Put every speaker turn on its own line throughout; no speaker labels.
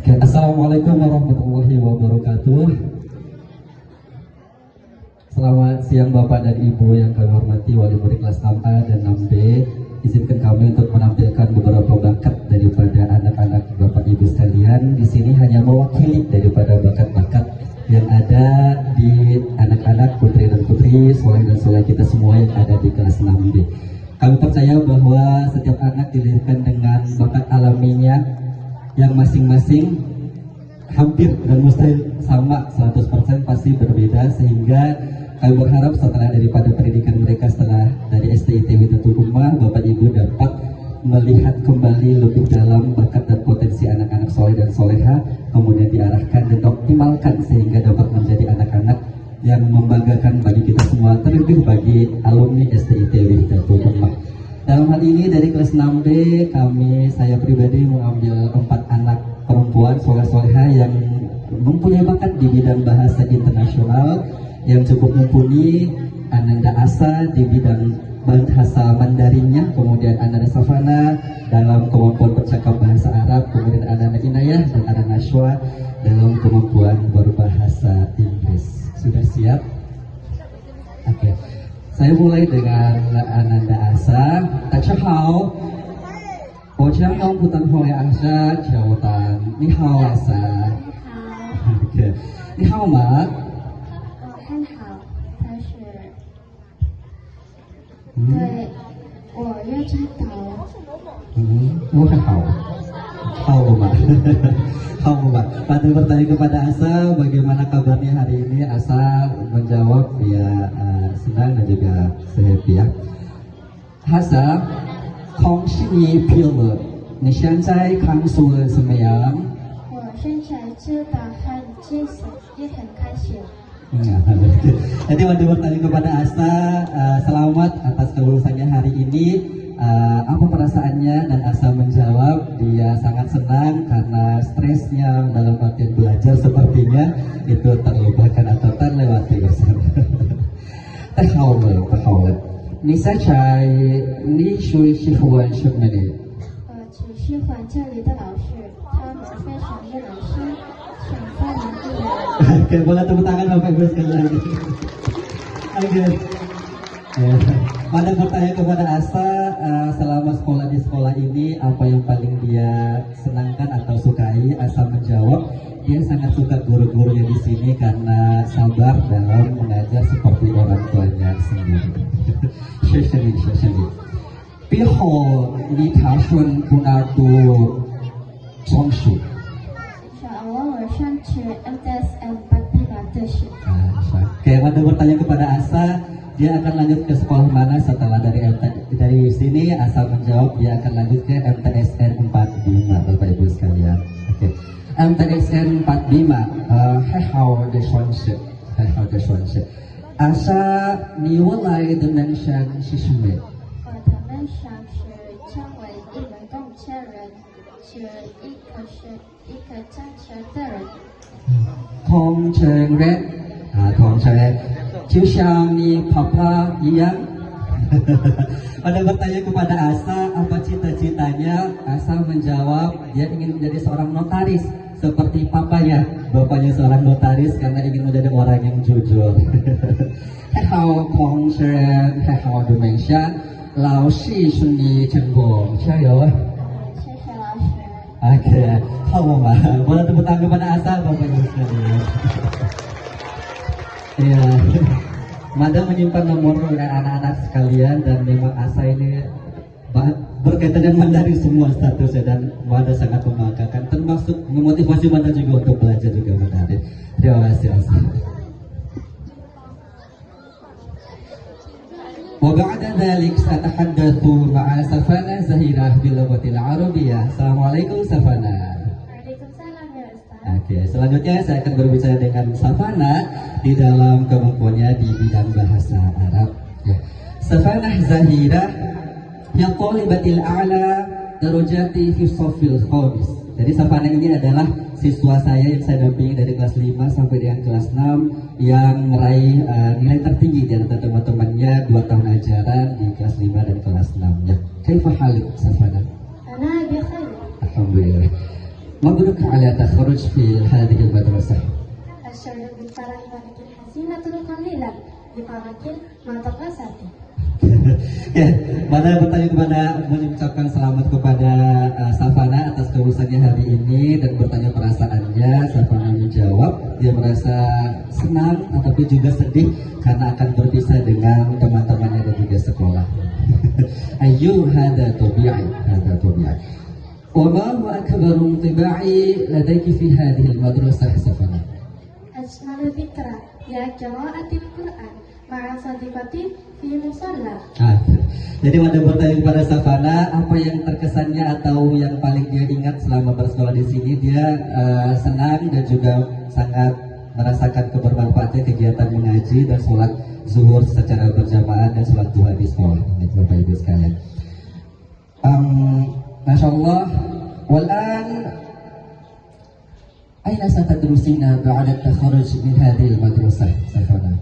Assalamualaikum warahmatullahi wabarakatuh. Selamat siang Bapak dan Ibu yang kami hormati, wali murid kelas 6A dan 6B. Izinkan kami untuk menampilkan beberapa bakat daripada anak-anak Bapak Ibu sekalian. Di sini hanya mewakili daripada bakat-bakat yang ada di anak-anak putri dan putri, soleh dan soleh kita semua yang ada di kelas 6B. Kami percaya bahwa setiap anak dilahirkan dengan bakat alaminya yang masing-masing hampir dan mustahil sama 100%, pasti berbeda, sehingga kami berharap setelah daripada pendidikan mereka setelah dari STIT Widatul Ummah, Bapak Ibu dapat melihat kembali lebih dalam bakat dan potensi anak-anak soleh dan soleha, kemudian diarahkan dan optimalkan sehingga dapat menjadi anak-anak yang membanggakan bagi kita semua, terlebih bagi alumni STIT Widatul Ummah. Dalam hal ini dari kelas 6B saya pribadi mengambil 4 anak perempuan soleh-soleha yang mempunyai bakat di bidang bahasa internasional yang cukup mumpuni. Ananda Asa di bidang bahasa Mandarinnya, kemudian Ananda Safana dalam kemampuan bercakap bahasa Arab, kemudian Ananda Inayah dan Ananda Nashwa dalam kemampuan berbahasa Inggris. Sudah siap? Oke. Saya mulai dengan Ananda Asa. Tachahao, 我将用普通话answer jawatan. 你好 Asa. 你好吗？
很好，但是对我要知道。
我很好。好吗？好吗? Pada bertanya kepada Asa bagaimana kabarnya hari ini, Asa menjawab ya senang dan juga sehat ya. Asa, 恭喜你毕业了，你现在看书了怎么样？
我现在知道很惊喜，也很开心。
Jadi waktu bertanya kepada Asa, selamat atas kelulusannya hari ini. Apa perasaannya? Dan Asa menjawab dia sangat senang karena stresnya dalam artian belajar sepertinya itu terlupakan atau terlewati bersama. 太好了，太好了。你现在你喜欢什么呢？
我只喜欢这里的老师，他们非常的老师，想在哪里？
Oke, boleh tepuk tangan Bapak Ibu sekalian. Oke. Pada bertanya kepada Asa, selama sekolah di sekolah ini apa yang paling dia senangkan atau sukai? Asa menjawab dia sangat suka guru-gurunya di sini karena sabar dalam mengajar seperti orang tuanya sendiri. 谢谢你，谢谢你。毕后你打算不拿读中学？
Insyaallah我上去 MTSN 4 Deshi.
Oke, pada bertanya kepada Asa, dia akan lanjut ke sekolah mana setelah dari sini? Asa menjawab dia akan lanjut ke MTSN 45, Bapak Ibu sekalian. Oke, MTSN 45，还好的双学，还好的双学。Asa，你未来的梦想是什么？
我的梦想是成为一名公车人，是一个驾车的人。
空乘人，空乘人，就像你爸爸一样。Pada bertanya kepada Asa apa cita-citanya, Asa menjawab dia ingin menjadi seorang notaris seperti papanya, bapaknya seorang notaris karena ingin menjadi orang yang jujur. 还好同学，还好的梦想，老师顺利成功，加油！
谢谢老师。
Oke, halo Ma. Boleh tepuk tangan kepada Asa, Bapak Ibu sekalian. Iya, Mada menyimpan nomor anak-anak sekalian dan memang Asa ini berkaitan dengan Mandarin semua statusnya dan Mada sangat membanggakan, termasuk memotivasi Mada juga untuk belajar juga Mandarin. Terima kasih Asa. وبعد ذلك سأتحدث مع سفانة زهيرة باللغة العربية. Assalamualaikum Safana.
Waalaikumsalam ya Ustaz.
Oke, selanjutnya saya akan berbicara dengan Safana di dalam kemampuannya di bidang bahasa Arab. Ya. Safana Zahira yang talibatil a'la darajati fi shafil khamis. Jadi Safana ini adalah siswa saya yang saya dampingi dari kelas 5 sampai dengan kelas 6 yang meraih nilai tertinggi di antara teman-temannya 2 tahun ajaran di kelas 5 dan kelas 6 ya. Kaifa halik Safana?
Ana bi khair.
Alhamdulillah. مبروك على تخرج في هذه المدرسة.
الشعور بالفرح ولكن حزينة قليلا بفرق ما تقاسته.
Ya, mana bertanya kepada mengucapkan selamat kepada Savana atas kelulusannya hari ini dan bertanya perasaannya. Savana menjawab dia merasa senang tetapi juga sedih karena akan berpisah dengan teman-temannya dan juga sekolah. Ayu hada tabi'i, hada tabi'i. Wa ma huwa akbaru intiba'i ladayki fi hadhihi al-madrasah Savana?
أجمل ذكرى يا قراءة القرآن مع صديقتي في مصلى.
Jadi Wanda bertanya kepada Savana apa yang terkesannya atau yang paling dia ingat selama bersekolah di sini. Dia senang dan juga sangat merasakan kebermanfaatnya kegiatan mengaji dan sholat zuhur secara berjamaah dan sholat duha di sekolah. Ini Bapak Ibu sekalian. Masya Allah. Walan aina satadrusina ba'da takharuj min hadhihi al-madrasah Savana?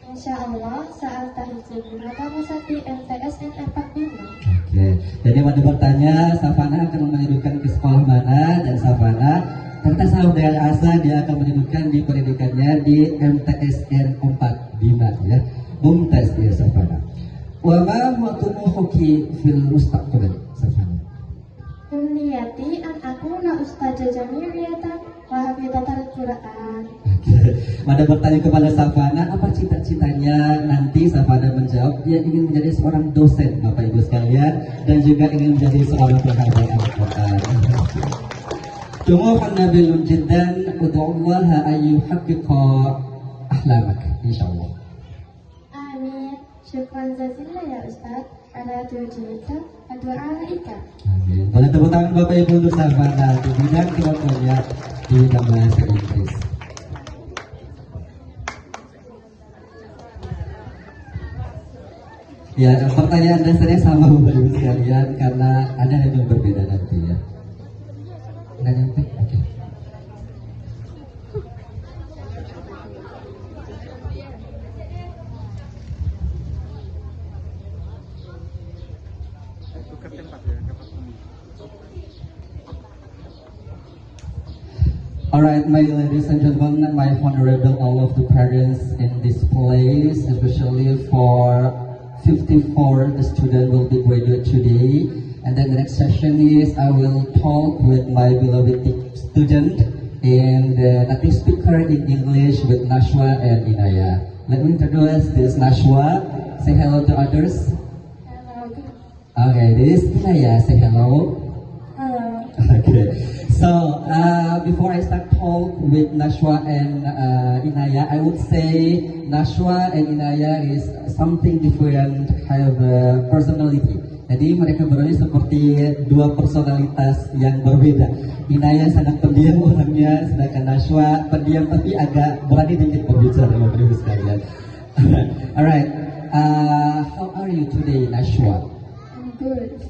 Insyaallah saat tahijud maka masati MTSN 45.
Oke, jadi Wanda bertanya Savana akan menyebutkan ke sekolah mana dan Savana ternyata sahur dengan asa dia akan menyebutkan di pendidikannya di MTSN 45 ya. Mumtaz ya Savana. Wa ma huwa tumuhuki fil mustaqbal Savana?
Umniyati an akuna ustazah jamiyatan wa hafizatul Quran.
Wanda bertanya kepada Savana apa cita-citanya nanti. Savana menjawab dia ingin menjadi seorang dosen Bapak Ibu sekalian dan juga ingin menjadi seorang penghafal Al-Quran. Tumuhan nabilun jiddan ud'ullaha ayyuhaqqiqa ahlamak insyaallah.
Amin. Syukran jazilan ya Ustaz ala tujuhika wa du'aika.
Amin. Boleh tepuk tangan Bapak Ibu untuk Savana di bidang kemampuannya di bidang bahasa Inggris. Ya, pertanyaan dasarnya sama Bapak Ibu sekalian karena ada yang berbeda nanti ya. Nggak nyampe? Oke. Alright, my ladies and gentlemen, my honorable all of the parents in this place, especially for 54, the student will be graduate today. And then the next session is I will talk with my beloved student and the native speaker in English with Nashwa and Inaya. Let me introduce this Nashwa. Say hello to others.
Hello.
Okay, this Inaya. Say hello.
Hello.
Okay. So, before I start talk with Nashwa and Inaya, I would say Nashwa and Inaya is something different, have a personality. Jadi mereka berdua seperti dua personalitas yang berbeda. Inaya sangat pendiam orangnya, sedangkan Nashwa pendiam tapi agak berani dikit berbicara sama beliau sekalian. Alright, how are you today, Nashwa?
I'm good.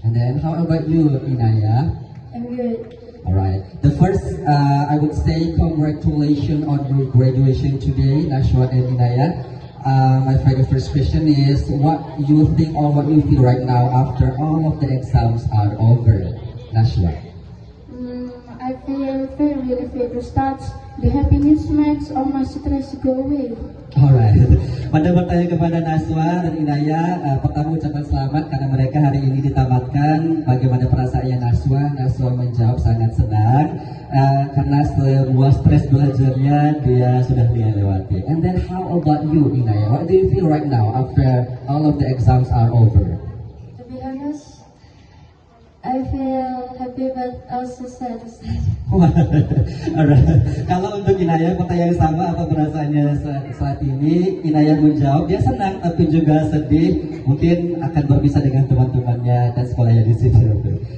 And then how about you, Inaya?
I'm good.
Alright. The first, I would say congratulations on your graduation today, Nashwa and Inaya. My very first question is, what you think or what you feel right now after all of the exams are over, Nashwa?
I feel very relieved to start. The happiness makes all my stress go away.
Alright. Pada bertanya kepada Nashwa dan Inaya, pertama ucapan selamat karena mereka hari ini ditamatkan. Bagaimana perasaannya Nashwa? Nashwa menjawab sangat senang karena semua stres belajarnya dia sudah lewati. And then how about you, Inaya? What do you feel right now after all of the exams are over?
To be honest, I feel happy but also sad.
Alright. Kalau untuk Inaya pertanyaan sama apa perasaannya saat ini? Inaya menjawab dia senang tapi juga sedih, mungkin akan berpisah dengan teman-temannya dan sekolahnya di sini.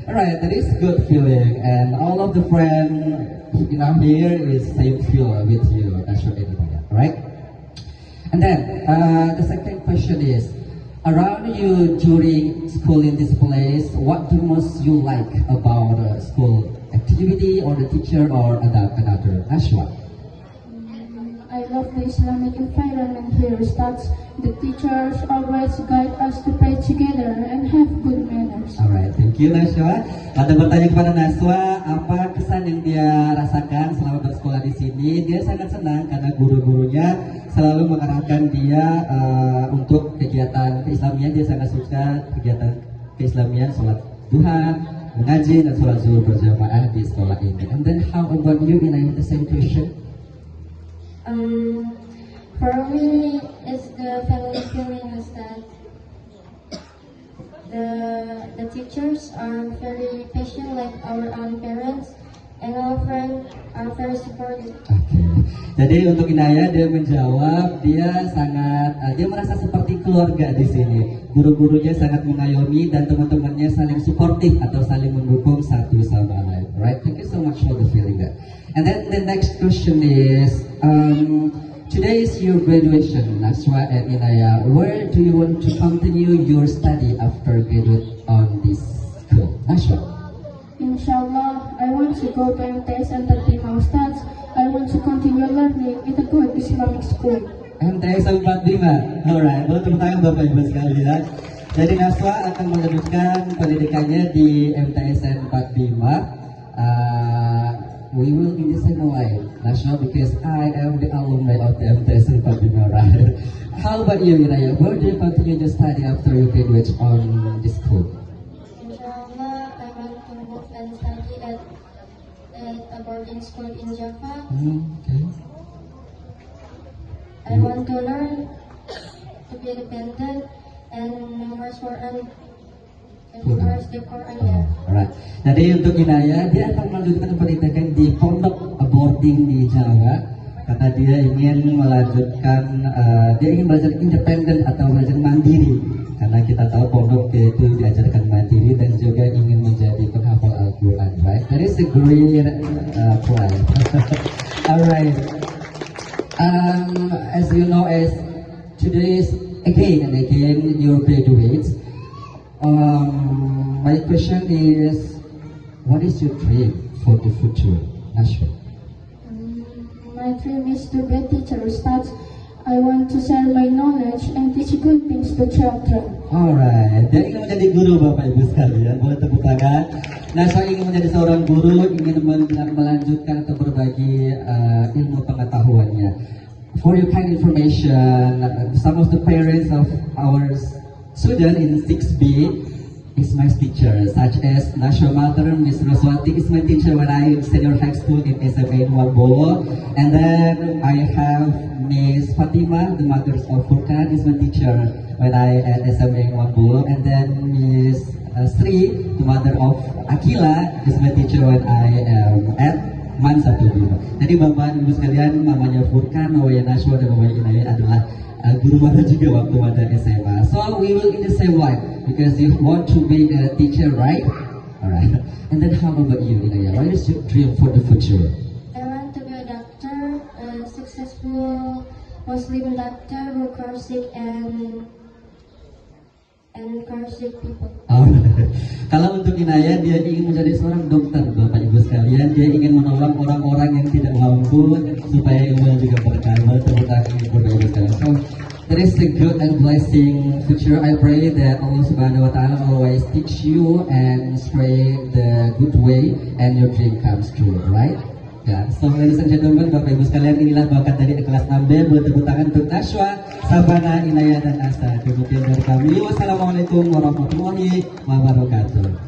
Alright, that is good feeling and all of the friends here is same feel with you. That's what Inaya. Alright. And then the second question is, around you during school in this place, what do most you like about school activity or the teacher or another? Nashwa?
I love the Islamic environment here starts. The teachers always guide us to pray together and have good manners.
Alright, thank you Naswa. Ada bertanya kepada Naswa, apa kesan yang dia rasakan selama bersekolah di sini? Dia sangat senang karena guru-gurunya selalu mengarahkan dia untuk kegiatan keislamian. Dia sangat suka kegiatan keislamian, sholat duha, mengaji dan sholat zuhur berjamaah di sekolah ini. And then how about you? In the same question?
For me, it's the family feeling is that the teachers are very patient like our own parents, and our friends are very supportive.
Oke. Jadi untuk Inaya dia menjawab dia sangat dia merasa seperti keluarga di sini. Guru-gurunya sangat mengayomi dan teman-temannya saling suportif atau saling mendukung satu sama lain. Right? Thank you so much for the feeling that. And then the next question is today is your graduation, Naswa and Inaya. Where do you want to continue your study after graduate on this school? Naswa.
Inshallah, I want to go to MTS and Tatima Ustaz. I want to continue learning in a good Islamic school.
MTS 45. Alright, boleh tepuk tangan Bapak Ibu sekalian. Jadi Naswa akan melanjutkan pendidikannya di MTSN 45. We will in the same way, Naswa, because I am the alumni of the MTSN 45, right? How about you, Inaya? Where do you continue to study after you graduate on this school?
Inshallah, I want to move and study at a boarding school in Java.
Okay.
I want to learn to be independent and memorize Quran and memorize the Quran. Yeah.
Alright. Jadi untuk Inaya, dia akan melanjutkan pendidikan di pondok boarding di Jawa. Karena dia ingin melanjutkan, dia ingin belajar independen atau belajar mandiri. Karena kita tahu pondok itu diajarkan mandiri dan juga ingin menjadi penghafal Al-Quran. Right? That is a great pride. Alright. As you know, as today is again and again your graduates. My question is, what is your dream for the future, Nashwa?
My dream is to be a teacher, Ustaz. I want to share my knowledge and teach good things to children.
Alright, dia ingin menjadi guru Bapak Ibu sekalian, boleh tepuk tangan. Nashwa ingin menjadi seorang guru, ingin melanjutkan atau berbagi ilmu pengetahuannya. For your kind information, some of the parents of our student in 6B is my teacher, such as Nashwa mother, Miss Roswati is my teacher when I am senior high school in SMA in Wambolo. And then I have Miss Fatima, the mother of Furkan, is my teacher when I at SMA in Wambolo. And then Miss Sri, the mother of Akila, is my teacher when I am at Man 15. Jadi Bapak Ibu sekalian, mamanya Furkan, mamanya Nashwa, dan mamanya Inaya adalah guru mana juga waktu ada SMA. So we will in the same line because you want to be a teacher, right? Alright. And then how about you, Inaya? What is your dream for the future?
I want to be a doctor, a successful Muslim doctor who cures sick and cures sick people.
Kalau untuk Inaya, dia ingin menjadi seorang dokter, Bapak Ibu sekalian. Dia ingin menolong orang-orang yang tidak mampu supaya ilmunya juga berkah. Tepuk tangan Bapak Ibu sekalian. So, there is a good and blessing future. I pray that Allah Subhanahu Wa Taala always teach you and spread the good way and your dream comes true, right? Ya, so ladies and gentlemen, Bapak Ibu sekalian, inilah bakat dari kelas 6B. Boleh tepuk tangan untuk Nashwa, Savana, Inaya, dan Asa. Demikian dari kami. Wassalamualaikum warahmatullahi wabarakatuh.